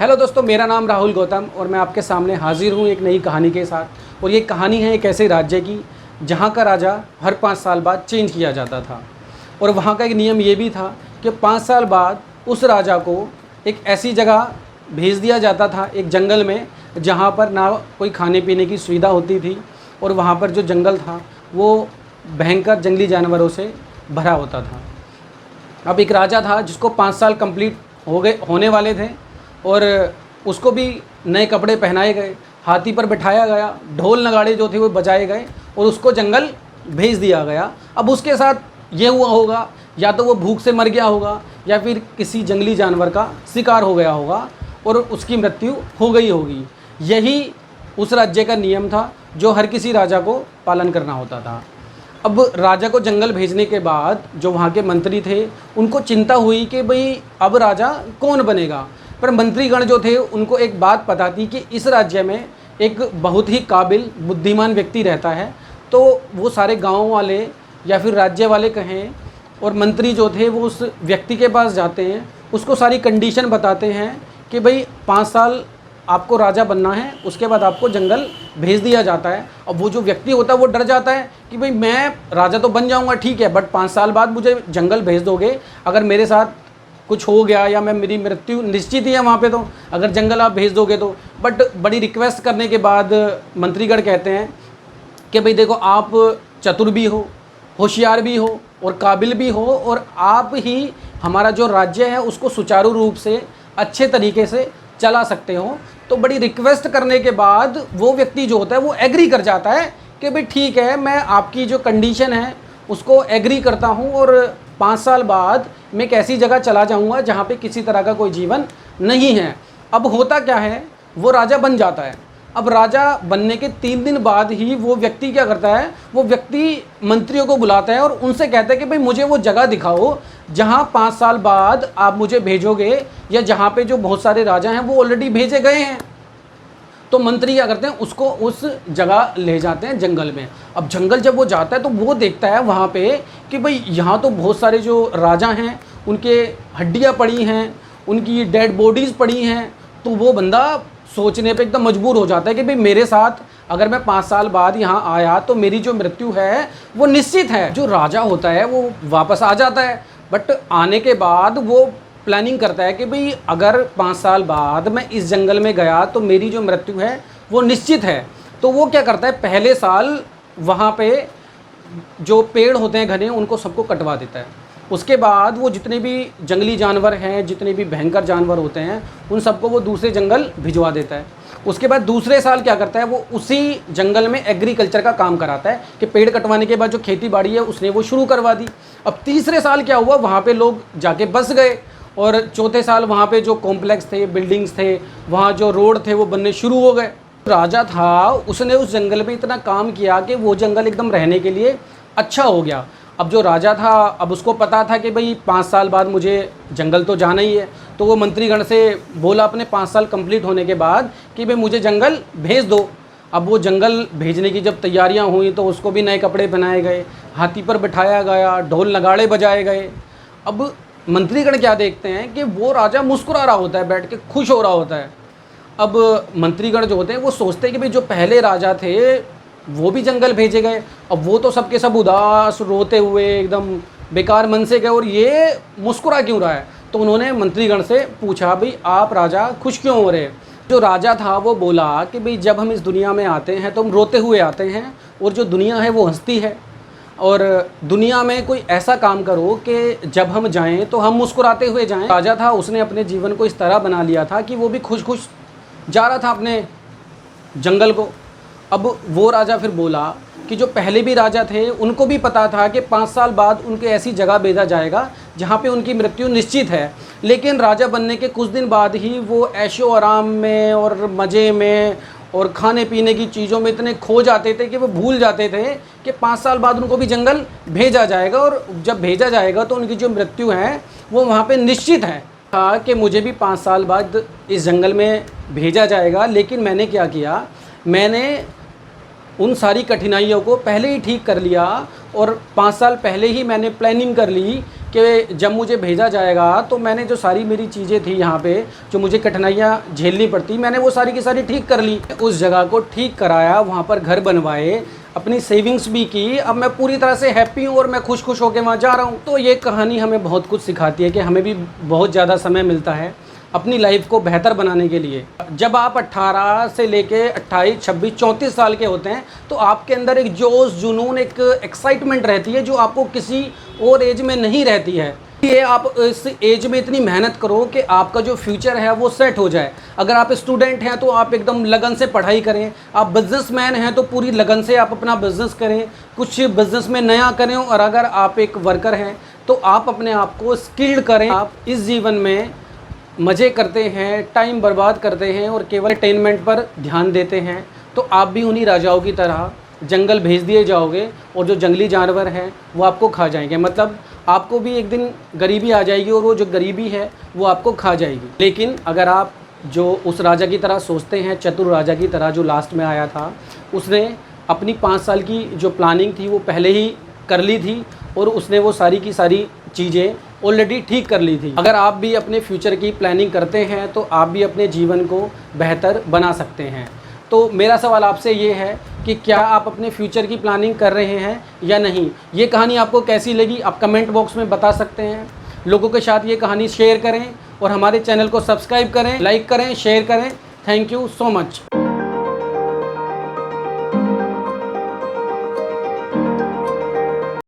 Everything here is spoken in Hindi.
हेलो दोस्तों, मेरा नाम राहुल गौतम और मैं आपके सामने हाजिर हूँ एक नई कहानी के साथ। और ये कहानी है एक ऐसे राज्य की जहाँ का राजा हर 5 साल बाद चेंज किया जाता था। और वहाँ का एक नियम ये भी था कि 5 साल बाद उस राजा को एक ऐसी जगह भेज दिया जाता था, एक जंगल में, जहाँ पर ना कोई खाने पीने की सुविधा होती थी और वहाँ पर जो जंगल था वो भयंकर जंगली जानवरों से भरा होता था। अब एक राजा था जिसको 5 साल कंप्लीट होने वाले थे और उसको भी नए कपड़े पहनाए गए, हाथी पर बिठाया गया, ढोल नगाड़े जो थे वो बजाए गए और उसको जंगल भेज दिया गया। अब उसके साथ ये हुआ होगा, या तो वो भूख से मर गया होगा या फिर किसी जंगली जानवर का शिकार हो गया होगा और उसकी मृत्यु हो गई होगी। यही उस राज्य का नियम था जो हर किसी राजा को पालन करना होता था। अब राजा को जंगल भेजने के बाद जो वहाँ के मंत्री थे उनको चिंता हुई कि भाई अब राजा कौन बनेगा। पर मंत्रीगण जो थे उनको एक बात पता थी कि इस राज्य में एक बहुत ही काबिल बुद्धिमान व्यक्ति रहता है। तो वो सारे गांव वाले या फिर राज्य वाले कहें और मंत्री जो थे वो उस व्यक्ति के पास जाते हैं, उसको सारी कंडीशन बताते हैं कि भाई 5 साल आपको राजा बनना है, उसके बाद आपको जंगल भेज दिया जाता है। अब वो जो व्यक्ति होता है वो डर जाता है कि भाई मैं राजा तो बन जाऊंगा, ठीक है, बट 5 साल बाद मुझे जंगल भेज दोगे, अगर मेरे साथ कुछ हो गया या मेरी मृत्यु निश्चित ही है वहाँ पे, तो अगर जंगल आप भेज दोगे तो। बट बड़ी रिक्वेस्ट करने के बाद मंत्रीगण कहते हैं कि भाई देखो, आप चतुर भी हो, होशियार भी हो और काबिल भी हो और आप ही हमारा जो राज्य है उसको सुचारू रूप से अच्छे तरीके से चला सकते हो। तो बड़ी रिक्वेस्ट करने के बाद वो व्यक्ति जो होता है वो एग्री कर जाता है कि भाई ठीक है, मैं आपकी जो कंडीशन है उसको एग्री करता हूँ और 5 साल बाद मैं एक ऐसी जगह चला जाऊँगा जहाँ पे किसी तरह का कोई जीवन नहीं है। अब होता क्या है, वो राजा बन जाता है। अब राजा बनने के 3 दिन बाद ही वो व्यक्ति क्या करता है, वो व्यक्ति मंत्रियों को बुलाता है और उनसे कहता है कि भाई मुझे वो जगह दिखाओ जहाँ 5 साल बाद आप मुझे भेजोगे, या जहाँ पे जो बहुत सारे राजा हैं वो ऑलरेडी भेजे गए हैं। तो मंत्री क्या करते हैं, उसको उस जगह ले जाते हैं जंगल में। अब जंगल जब वो जाता है तो वो देखता है वहाँ पे कि भाई यहाँ तो बहुत सारे जो राजा हैं उनके हड्डियाँ पड़ी हैं, उनकी डेड बॉडीज़ पड़ी हैं। तो वो बंदा सोचने पे एकदम मजबूर हो जाता है कि भाई मेरे साथ अगर मैं 5 साल बाद यहाँ आया तो मेरी जो मृत्यु है वो निश्चित है। जो राजा होता है वो वापस आ जाता है, बट आने के बाद वो प्लानिंग करता है कि भाई अगर 5 साल बाद मैं इस जंगल में गया तो मेरी जो मृत्यु है वो निश्चित है। तो वो क्या करता है, पहले साल वहाँ पे जो पेड़ होते हैं घने उनको सबको कटवा देता है। उसके बाद वो जितने भी जंगली जानवर हैं, जितने भी भयंकर जानवर होते हैं, उन सबको वो दूसरे जंगल भिजवा देता है। उसके बाद दूसरे साल क्या करता है, वो उसी जंगल में एग्रीकल्चर का काम कराता है कि पेड़ कटवाने के बाद जो खेती बाड़ी है उसने वो शुरू करवा दी। अब तीसरे साल क्या हुआ, वहाँ पे लोग जाके बस गए और चौथे साल वहाँ पे जो कॉम्प्लेक्स थे, बिल्डिंग्स थे, वहाँ जो रोड थे वो बनने शुरू हो गए। राजा था उसने उस जंगल में इतना काम किया कि वो जंगल एकदम रहने के लिए अच्छा हो गया। अब जो राजा था, अब उसको पता था कि भाई 5 साल बाद मुझे जंगल तो जाना ही है। तो वो मंत्रीगण से बोला अपने 5 साल कंप्लीट होने के बाद कि भाई मुझे जंगल भेज दो। अब वो जंगल भेजने की जब तैयारियां हुई तो उसको भी नए कपड़े पहनाए गए, हाथी पर बिठाया गया, ढोल नगाड़े बजाए गए। अब मंत्रीगण क्या देखते हैं कि वो राजा मुस्कुरा रहा होता है, बैठ के खुश हो रहा होता है। अब मंत्रीगण जो होते हैं वो सोचते हैं कि भाई जो पहले राजा थे वो भी जंगल भेजे गए, अब वो तो सबके सब उदास रोते हुए एकदम बेकार मन से गए और ये मुस्कुरा क्यों रहा है। तो उन्होंने मंत्रीगण से पूछा, भाई आप राजा खुश क्यों हो रहे। जो राजा था वो बोला कि भाई जब हम इस दुनिया में आते हैं तो हम रोते हुए आते हैं और जो दुनिया है वो हंसती है, और दुनिया में कोई ऐसा काम करो कि जब हम जाएं तो हम मुस्कुराते हुए जाएं। राजा था उसने अपने जीवन को इस तरह बना लिया था कि वो भी खुश खुश जा रहा था अपने जंगल को। अब वो राजा फिर बोला कि जो पहले भी राजा थे उनको भी पता था कि 5 साल बाद उनके ऐसी जगह भेजा जाएगा जहाँ पे उनकी मृत्यु निश्चित है। लेकिन राजा बनने के कुछ दिन बाद ही वो ऐशो आराम में और मज़े में और खाने पीने की चीज़ों में इतने खो जाते थे कि वो भूल जाते थे कि 5 साल बाद उनको भी जंगल भेजा जाएगा, और जब भेजा जाएगा तो उनकी जो मृत्यु है वो वहाँ पे निश्चित है। कहा कि मुझे भी 5 साल बाद इस जंगल में भेजा जाएगा, लेकिन मैंने क्या किया, मैंने उन सारी कठिनाइयों को पहले ही ठीक कर लिया और 5 साल पहले ही मैंने प्लानिंग कर ली कि जब मुझे भेजा जाएगा तो मैंने जो सारी मेरी चीज़ें थी यहाँ पे, जो मुझे कठिनाइयाँ झेलनी पड़ती, मैंने वो सारी की सारी ठीक कर ली। उस जगह को ठीक कराया, वहाँ पर घर बनवाए, अपनी सेविंग्स भी की। अब मैं पूरी तरह से हैप्पी हूँ और मैं खुश खुश होकर वहाँ जा रहा हूँ। तो ये कहानी हमें बहुत कुछ सिखाती है कि हमें भी बहुत ज़्यादा समय मिलता है अपनी लाइफ को बेहतर बनाने के लिए। जब आप 18 से लेके 28, 26, 34 साल के होते हैं तो आपके अंदर एक जोश, जुनून, एक एक्साइटमेंट रहती है जो आपको किसी और एज में नहीं रहती है। ये आप इस एज में इतनी मेहनत करो कि आपका जो फ्यूचर है वो सेट हो जाए। अगर आप स्टूडेंट हैं तो आप एकदम लगन से पढ़ाई करें, आप बिजनेसमैन हैं तो पूरी लगन से आप अपना बिजनेस करें, कुछ बिजनेस में नया करें, और अगर आप एक वर्कर हैं तो आप अपने आप को स्किल्ड करें। आप इस जीवन में मज़े करते हैं, टाइम बर्बाद करते हैं और केवल एंटरटेनमेंट पर ध्यान देते हैं, तो आप भी उन्हीं राजाओं की तरह जंगल भेज दिए जाओगे और जो जंगली जानवर हैं वो आपको खा जाएंगे। मतलब आपको भी एक दिन गरीबी आ जाएगी और वो जो गरीबी है वो आपको खा जाएगी। लेकिन अगर आप जो उस राजा की तरह सोचते हैं, चतुर राजा की तरह जो लास्ट में आया था, उसने अपनी 5 साल की जो प्लानिंग थी वो पहले ही कर ली थी और उसने वो सारी की सारी चीज़ें ऑलरेडी ठीक कर ली थी। अगर आप भी अपने फ्यूचर की प्लानिंग करते हैं तो आप भी अपने जीवन को बेहतर बना सकते हैं। तो मेरा सवाल आपसे ये है कि क्या आप अपने फ्यूचर की प्लानिंग कर रहे हैं या नहीं। ये कहानी आपको कैसी लगी आप कमेंट बॉक्स में बता सकते हैं। लोगों के साथ ये कहानी शेयर करें और हमारे चैनल को सब्सक्राइब करें, लाइक करें, शेयर करें। Thank you so much.